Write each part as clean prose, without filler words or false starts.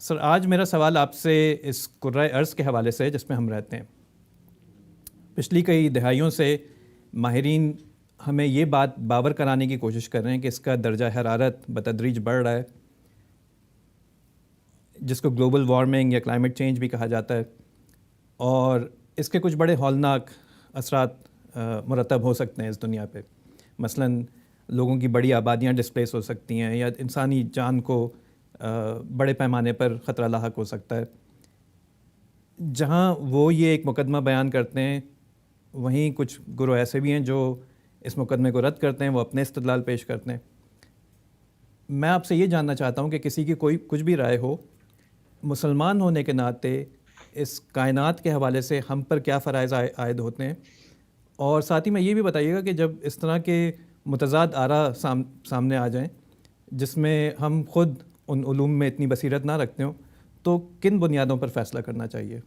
سر آج میرا سوال آپ سے اس کرۂ ارض کے حوالے سے ہے جس میں ہم رہتے ہیں. پچھلی کئی دہائیوں سے ماہرین ہمیں یہ بات باور کرانے کی کوشش کر رہے ہیں کہ اس کا درجہ حرارت بتدریج بڑھ رہا ہے، جس کو گلوبل وارمنگ یا کلائمیٹ چینج بھی کہا جاتا ہے، اور اس کے کچھ بڑے ہولناک اثرات مرتب ہو سکتے ہیں اس دنیا پہ. مثلاً لوگوں کی بڑی آبادیاں ڈسپلیس ہو سکتی ہیں، یا انسانی جان کو بڑے پیمانے پر خطرہ لاحق ہو سکتا ہے. جہاں وہ یہ ایک مقدمہ بیان کرتے ہیں، وہیں کچھ گروہ ایسے بھی ہیں جو اس مقدمے کو رد کرتے ہیں، وہ اپنے استدلال پیش کرتے ہیں. میں آپ سے یہ جاننا چاہتا ہوں کہ کسی کی کوئی کچھ بھی رائے ہو، مسلمان ہونے کے ناطے اس کائنات کے حوالے سے ہم پر کیا فرائض عائد ہوتے ہیں، اور ساتھ ہی میں یہ بھی بتائیے گا کہ جب اس طرح کے متضاد آراء سامنے آ جائیں جس میں ہم خود ان علوم میں اتنی بصیرت نہ رکھتے ہوں، تو کن بنیادوں پر فیصلہ کرنا چاہیے؟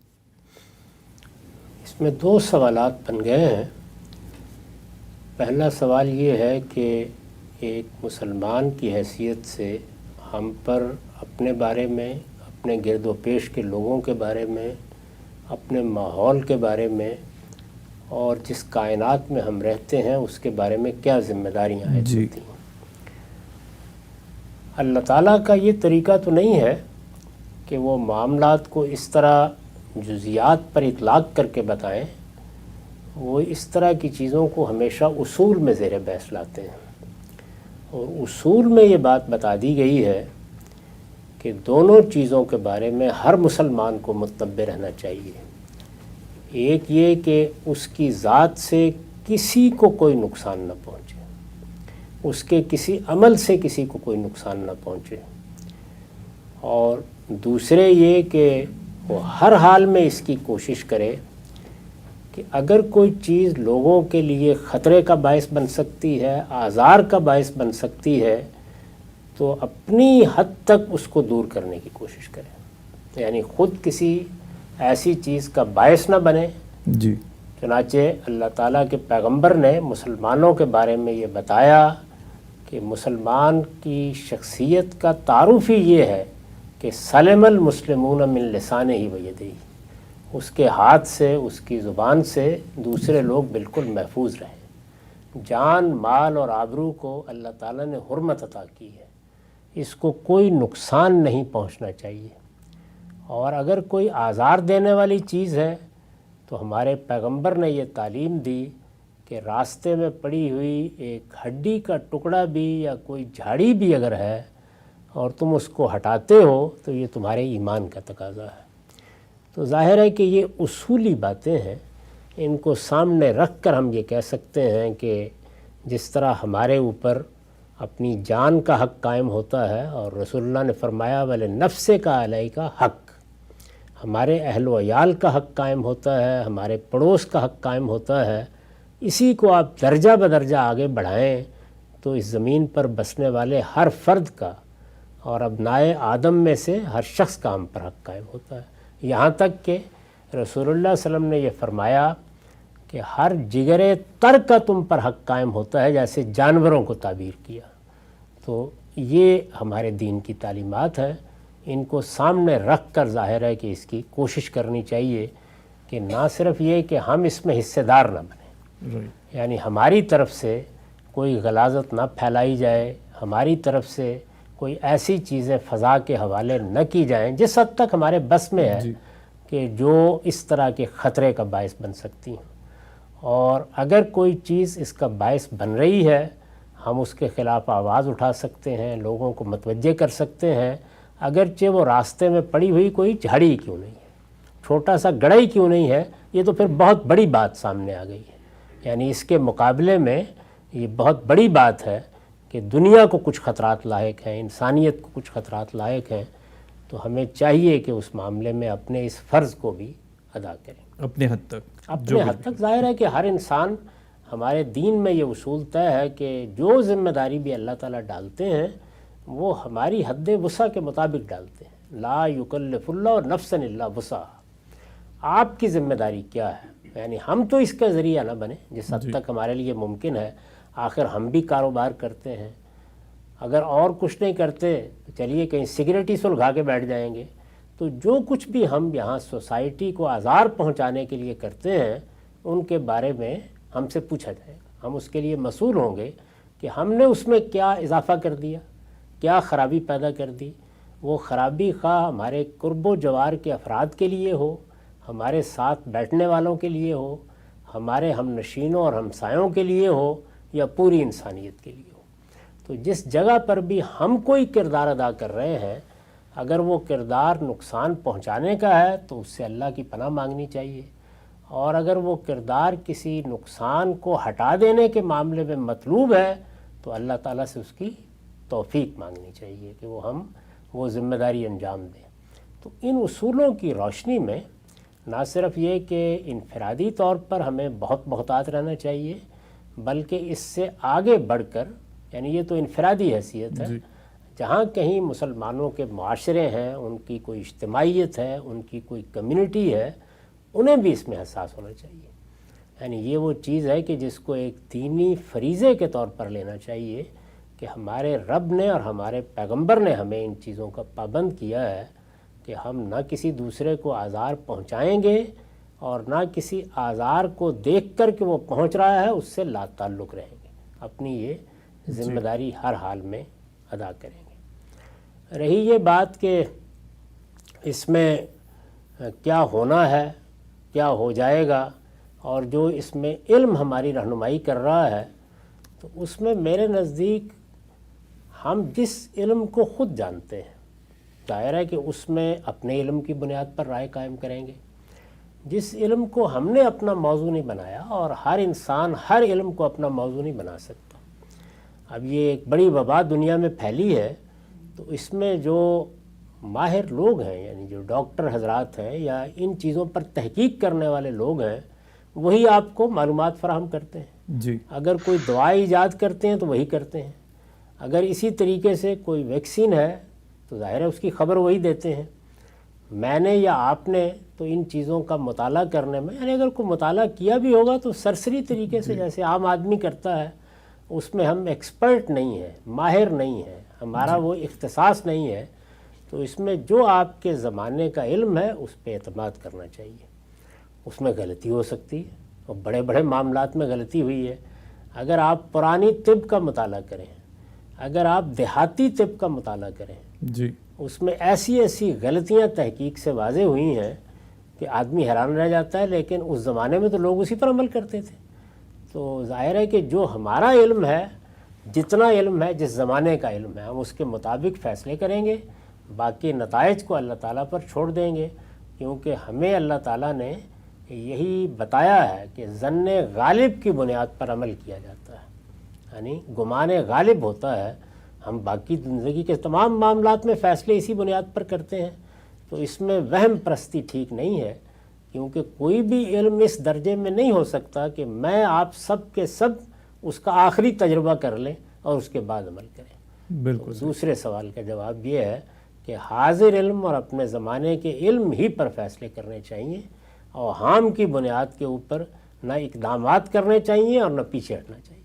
اس میں دو سوالات بن گئے ہیں. پہلا سوال یہ ہے کہ ایک مسلمان کی حیثیت سے ہم پر اپنے بارے میں، اپنے گرد و پیش کے لوگوں کے بارے میں، اپنے ماحول کے بارے میں، اور جس کائنات میں ہم رہتے ہیں اس کے بارے میں کیا ذمہ داریاں عائد ہوتی ہیں. اللہ تعالیٰ کا یہ طریقہ تو نہیں ہے کہ وہ معاملات کو اس طرح جزیات پر اطلاق کر کے بتائیں. وہ اس طرح کی چیزوں کو ہمیشہ اصول میں زیر بحث لاتے ہیں، اور اصول میں یہ بات بتا دی گئی ہے کہ دونوں چیزوں کے بارے میں ہر مسلمان کو متنبہ رہنا چاہیے. ایک یہ کہ اس کی ذات سے کسی کو کوئی نقصان نہ پہنچے، اس کے کسی عمل سے کسی کو کوئی نقصان نہ پہنچے، اور دوسرے یہ کہ وہ ہر حال میں اس کی کوشش کرے کہ اگر کوئی چیز لوگوں کے لیے خطرے کا باعث بن سکتی ہے، آزار کا باعث بن سکتی ہے، تو اپنی حد تک اس کو دور کرنے کی کوشش کرے. یعنی خود کسی ایسی چیز کا باعث نہ بنے. چنانچہ اللہ تعالیٰ کے پیغمبر نے مسلمانوں کے بارے میں یہ بتایا کہ مسلمان کی شخصیت کا تعارف ہی یہ ہے کہ سلم المسلمون من لسانہ و یدہ، اس کے ہاتھ سے، اس کی زبان سے دوسرے لوگ بالکل محفوظ رہیں. جان، مال اور آبرو کو اللہ تعالیٰ نے حرمت عطا کی ہے، اس کو کوئی نقصان نہیں پہنچنا چاہیے. اور اگر کوئی آزار دینے والی چیز ہے تو ہمارے پیغمبر نے یہ تعلیم دی کہ راستے میں پڑی ہوئی ایک ہڈی کا ٹکڑا بھی یا کوئی جھاڑی بھی اگر ہے اور تم اس کو ہٹاتے ہو تو یہ تمہارے ایمان کا تقاضا ہے. تو ظاہر ہے کہ یہ اصولی باتیں ہیں. ان کو سامنے رکھ کر ہم یہ کہہ سکتے ہیں کہ جس طرح ہمارے اوپر اپنی جان کا حق قائم ہوتا ہے، اور رسول اللہ نے فرمایا وَلِنَفْسِكَ عَلَيْكَ حق، ہمارے اہل و عیال کا حق قائم ہوتا ہے، ہمارے پڑوس کا حق قائم ہوتا ہے. اسی کو آپ درجہ بدرجہ آگے بڑھائیں تو اس زمین پر بسنے والے ہر فرد کا اور ابنائے آدم میں سے ہر شخص کا ہم پر حق قائم ہوتا ہے. یہاں تک کہ رسول اللہ صلی اللہ علیہ وسلم نے یہ فرمایا کہ ہر جگر تر کا تم پر حق قائم ہوتا ہے، جیسے جانوروں کو تعبیر کیا. تو یہ ہمارے دین کی تعلیمات ہیں. ان کو سامنے رکھ کر ظاہر ہے کہ اس کی کوشش کرنی چاہیے کہ نہ صرف یہ کہ ہم اس میں حصے دار نہ بنیں، یعنی ہماری طرف سے کوئی غلاظت نہ پھیلائی جائے، ہماری طرف سے کوئی ایسی چیزیں فضا کے حوالے نہ کی جائیں جس حد تک ہمارے بس میں ہے کہ جو اس طرح کے خطرے کا باعث بن سکتی ہیں. اور اگر کوئی چیز اس کا باعث بن رہی ہے، ہم اس کے خلاف آواز اٹھا سکتے ہیں، لوگوں کو متوجہ کر سکتے ہیں، اگرچہ وہ راستے میں پڑی ہوئی کوئی جھاڑی کیوں نہیں ہے، چھوٹا سا گڑھا ہی کیوں نہیں ہے. یہ تو پھر بہت بڑی بات سامنے آ گئی ہے. یعنی اس کے مقابلے میں یہ بہت بڑی بات ہے کہ دنیا کو کچھ خطرات لاحق ہیں، انسانیت کو کچھ خطرات لاحق ہیں. تو ہمیں چاہیے کہ اس معاملے میں اپنے اس فرض کو بھی ادا کریں اپنے حد تک. ظاہر ہے کہ ہر انسان، ہمارے دین میں یہ اصول طے ہے کہ جو ذمہ داری بھی اللہ تعالیٰ ڈالتے ہیں وہ ہماری حد وسع کے مطابق ڈالتے ہیں. لا یکلف اللہ نفسا الا وسعہا. آپ کی ذمہ داری کیا ہے؟ یعنی ہم تو اس کا ذریعہ نہ بنیں جس حد تک ہمارے لیے ممکن ہے. آخر ہم بھی کاروبار کرتے ہیں. اگر اور کچھ نہیں کرتے تو چلیے کہیں سگریٹ ہی سلگھا کے بیٹھ جائیں گے. تو جو کچھ بھی ہم یہاں سوسائٹی کو آزار پہنچانے کے لیے کرتے ہیں ان کے بارے میں ہم سے پوچھا جائے گا، ہم اس کے لیے مسئول ہوں گے کہ ہم نے اس میں کیا اضافہ کر دیا، کیا خرابی پیدا کر دی۔ وہ خرابی خواہ ہمارے قرب و جوار کے افراد کے لیے ہو، ہمارے ساتھ بیٹھنے والوں کے لیے ہو، ہمارے ہم نشینوں اور ہمسایوں کے لیے ہو، یا پوری انسانیت کے لیے ہو۔ تو جس جگہ پر بھی ہم کوئی کردار ادا کر رہے ہیں، اگر وہ کردار نقصان پہنچانے کا ہے تو اس سے اللہ کی پناہ مانگنی چاہیے، اور اگر وہ کردار کسی نقصان کو ہٹا دینے کے معاملے میں مطلوب ہے تو اللہ تعالیٰ سے اس کی توفیق مانگنی چاہیے کہ وہ ذمہ داری انجام دیں۔ تو ان اصولوں کی روشنی میں نہ صرف یہ کہ انفرادی طور پر ہمیں بہت محتاط رہنا چاہیے، بلکہ اس سے آگے بڑھ کر، یعنی یہ تو انفرادی حیثیت ہے، جہاں کہیں مسلمانوں کے معاشرے ہیں، ان کی کوئی اجتماعیت ہے، ان کی کوئی کمیونٹی ہے، انہیں بھی اس میں حساس ہونا چاہیے۔ یعنی یہ وہ چیز ہے کہ جس کو ایک دینی فریضے کے طور پر لینا چاہیے کہ ہمارے رب نے اور ہمارے پیغمبر نے ہمیں ان چیزوں کا پابند کیا ہے کہ ہم نہ کسی دوسرے کو آزار پہنچائیں گے اور نہ کسی آزار کو دیکھ کر کہ وہ پہنچ رہا ہے اس سے لا تعلق رہیں گے، اپنی یہ ذمہ داری ہر حال میں ادا کریں گے۔ رہی یہ بات کہ اس میں کیا ہونا ہے، کیا ہو جائے گا، اور جو اس میں علم ہماری رہنمائی کر رہا ہے، تو اس میں میرے نزدیک ہم جس علم کو خود جانتے ہیں، ظاہر ہے کہ اس میں اپنے علم کی بنیاد پر رائے قائم کریں گے۔ جس علم کو ہم نے اپنا موضوع نہیں بنایا، اور ہر انسان ہر علم کو اپنا موضوع نہیں بنا سکتا۔ اب یہ ایک بڑی وبا دنیا میں پھیلی ہے، تو اس میں جو ماہر لوگ ہیں، یعنی جو ڈاکٹر حضرات ہیں یا ان چیزوں پر تحقیق کرنے والے لوگ ہیں، وہی آپ کو معلومات فراہم کرتے ہیں۔ جی، اگر کوئی دوا ایجاد کرتے ہیں تو وہی کرتے ہیں، اگر اسی طریقے سے کوئی ویکسین ہے تو ظاہر ہے اس کی خبر وہی دیتے ہیں۔ میں نے یا آپ نے تو ان چیزوں کا مطالعہ کرنے میں، یعنی اگر کوئی مطالعہ کیا بھی ہوگا تو سرسری طریقے سے جیسے عام آدمی کرتا ہے، اس میں ہم ایکسپرٹ نہیں ہیں، ماہر نہیں ہیں، ہمارا وہ اختصاص نہیں ہے، تو اس میں جو آپ کے زمانے کا علم ہے اس پہ اعتماد کرنا چاہیے۔ اس میں غلطی ہو سکتی ہے، اور بڑے بڑے معاملات میں غلطی ہوئی ہے۔ اگر آپ پرانی طب کا مطالعہ کریں، اگر آپ دیہاتی طب کا مطالعہ کریں، جی، اس میں ایسی ایسی غلطیاں تحقیق سے واضح ہوئی ہیں کہ آدمی حیران رہ جاتا ہے، لیکن اس زمانے میں تو لوگ اسی پر عمل کرتے تھے۔ تو ظاہر ہے کہ جو ہمارا علم ہے، جتنا علم ہے، جس زمانے کا علم ہے، ہم اس کے مطابق فیصلے کریں گے، باقی نتائج کو اللہ تعالیٰ پر چھوڑ دیں گے، کیونکہ ہمیں اللہ تعالیٰ نے یہی بتایا ہے کہ ظن غالب کی بنیاد پر عمل کیا جاتا ہے، یعنی گمان غالب ہوتا ہے۔ ہم باقی زندگی کے تمام معاملات میں فیصلے اسی بنیاد پر کرتے ہیں، تو اس میں وہم پرستی ٹھیک نہیں ہے، کیونکہ کوئی بھی علم اس درجے میں نہیں ہو سکتا کہ میں آپ سب کے سب اس کا آخری تجربہ کر لیں اور اس کے بعد عمل کریں۔ بالکل۔ دوسرے سوال کا جواب یہ ہے کہ حاضر علم اور اپنے زمانے کے علم ہی پر فیصلے کرنے چاہیے، اور اوہام کی بنیاد کے اوپر نہ اقدامات کرنے چاہیے اور نہ پیچھے ہٹنا چاہیے۔